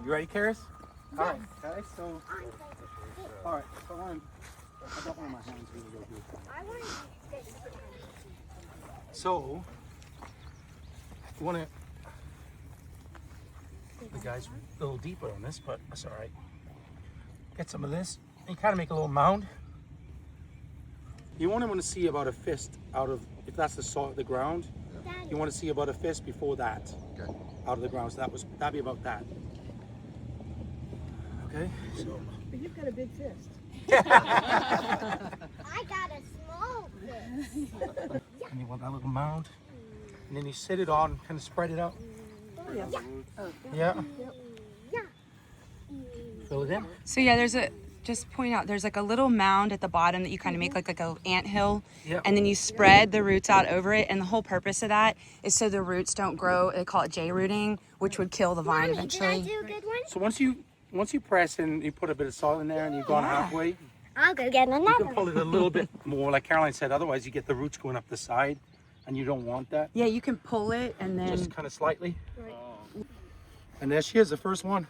You ready, Karis? All right. Okay. So. All right. So I got one of my hands really go here. I want to get So. You want to. The guy's a little deeper on this, but that's all right. Get some of this. And kind of make a little mound. You only want to see about a fist out of, if that's the salt of the ground, you want to see about a fist before that. Okay. Out of the ground. So that'd be about that. Okay. So. But you've got a big fist. I got a small fist. And you want that little mound. And then you sit it on, kind of spread it out. Oh, yeah. Yeah. Yeah. Fill it in. So yeah, just point out, there's like a little mound at the bottom that you kind of make like a ant hill. Yeah. And then you spread the roots out over it. And the whole purpose of that is so the roots don't grow. They call it J rooting, which would kill the vine Mommy, did I eventually. do a good one? So once you press and you put a bit of salt in there and you've gone halfway, I'll go get you another can pull it a little bit more, like Caroline said. Otherwise, you get the roots going up the side, and you don't want that. Yeah, you can pull it and then Just kind of slightly. And there she is, the first one.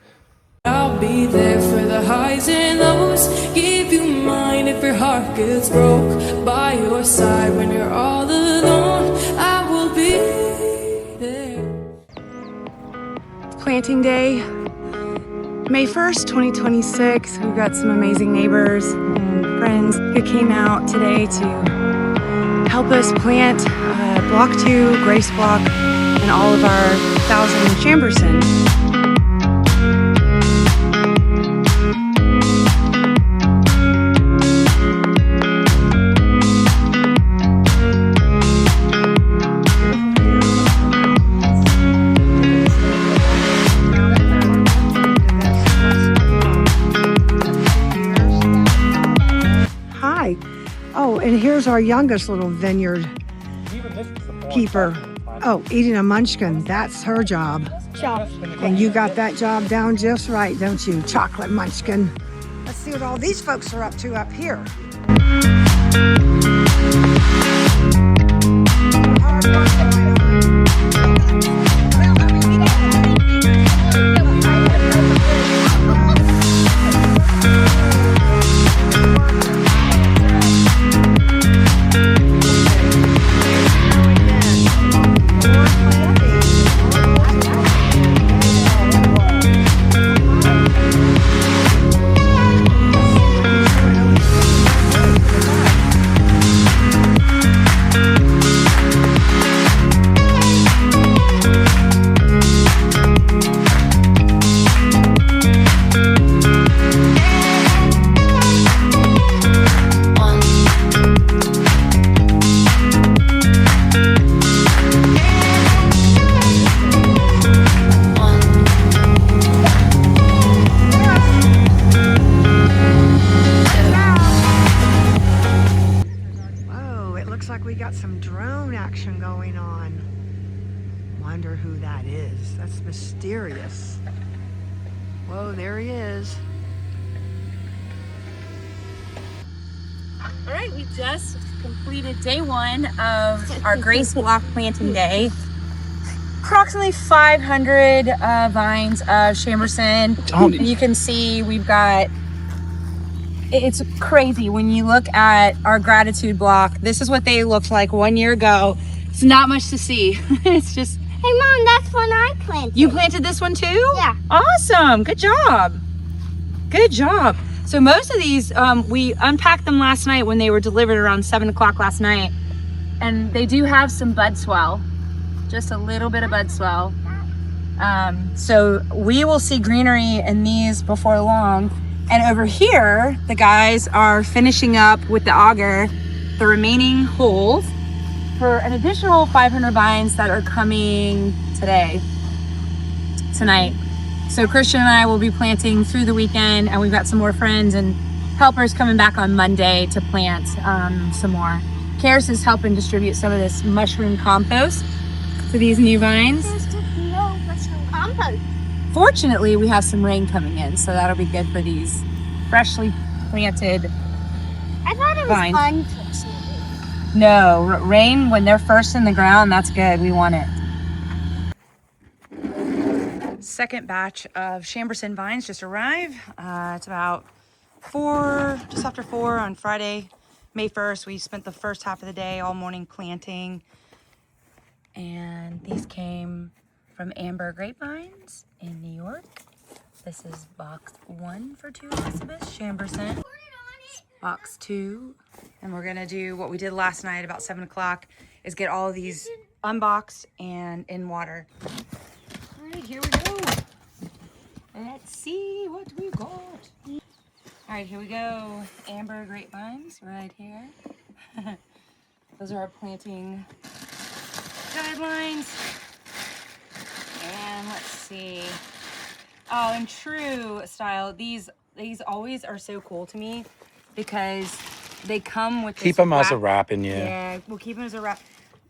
I'll be there for the highs and lows. Give you mine if your heart gets broke. By your side when you're all alone. I will be there. planting day, May 1st, 2026. We've got some amazing neighbors and friends who came out today to help us plant Block 2, Grace Block, and all of our 1,000 Chamberson. Hi. Oh, and here's our youngest little vineyard Even this is the point. keeper. Oh, eating a munchkin. That's her job. And you got that job down just right, don't you? Chocolate munchkin. Let's see what all these folks are up to up here. Whoa, it looks like we got some drone action going on. Wonder who that is. That's mysterious. Whoa, there he is. All right, we just completed day one of our Grace Block planting day. Approximately 500 vines of Chamberson. And you can see we've got, it's crazy when you look at our gratitude block. This is what they looked like 1 year ago. It's not much to see. It's just, Hey, Mom, that's when I planted. you planted this one too? Yeah. Awesome, good job. Good job. So most of these, we unpacked them last night when they were delivered around 7 o'clock last night. And they do have some bud swell, just a little bit of bud swell. So we will see greenery in these before long. And over here, the guys are finishing up with the auger the remaining holes for an additional 500 vines that are coming tonight. So Christian and I will be planting through the weekend, and we've got some more friends and helpers coming back on Monday to plant some more. Karis is helping distribute some of this mushroom compost to these new vines. There's just no mushroom compost. Fortunately, we have some rain coming in, so that'll be good for these freshly planted. I thought it was Fine. unfortunately. No, rain when they're first in the ground, that's good. We want it. second batch of Chamberson vines just arrived. It's about just after 4 on Friday, May 1st. We spent the first half of the day all morning planting. And these came from Amber Grapevines in New York. This is box 1 for 2 Elizabeth Chamberson. Box 2. And we're gonna do what we did last night about 7 o'clock, is get all of these unboxed and in water. All right, here we go. Let's see what we got. All right, here we go. Amber Grapevines right here. Those are our planting guidelines. And let's see. Oh, in true style, these always are so cool to me because they come with this Keep them as a wrap. wrapping, yeah. Yeah, we'll keep them as a wrap.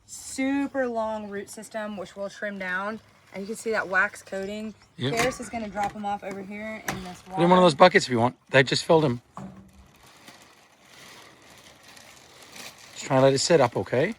Super long root system, which we'll trim down. And you can see that wax coating. Yep. Ferris is going to drop them off over here in this water. Put in one of those buckets if you want. They just filled them. Just try to let it sit up, okay?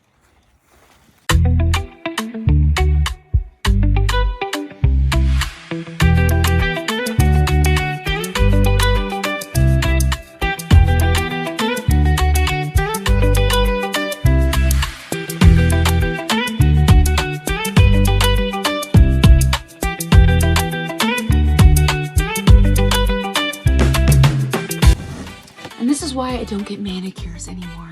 And this is why I don't get manicures anymore.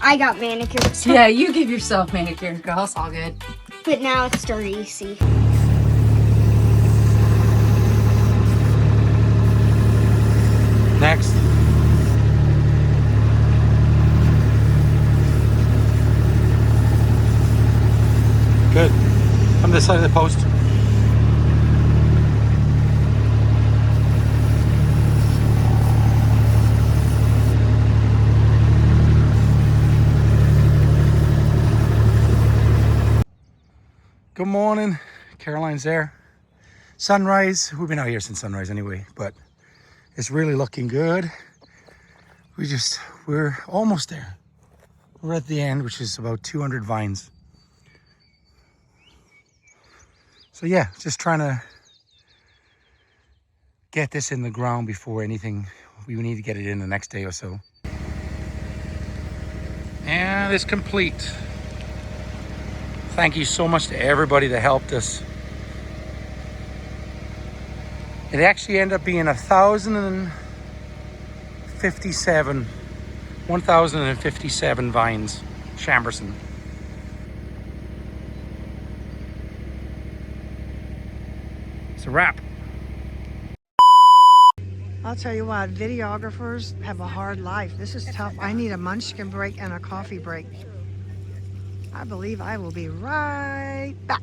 I got manicures. Yeah, you give yourself manicures, girl. It's all good. But now it's dirty, you see. Next. Good. From this side of the post. Good morning. Caroline's there. Sunrise. We've been out here since sunrise anyway, but it's really looking good. We're almost there. We're at the end, which is about 200 vines. So yeah, just trying to get this in the ground before anything. We need to get it in the next day or so. And it's complete. Thank you so much to everybody that helped us. It actually ended up being 1,057 vines, Chamberson. It's a wrap. I'll tell you what, videographers have a hard life. This is tough. I need a munchkin break and a coffee break. I believe I will be right back.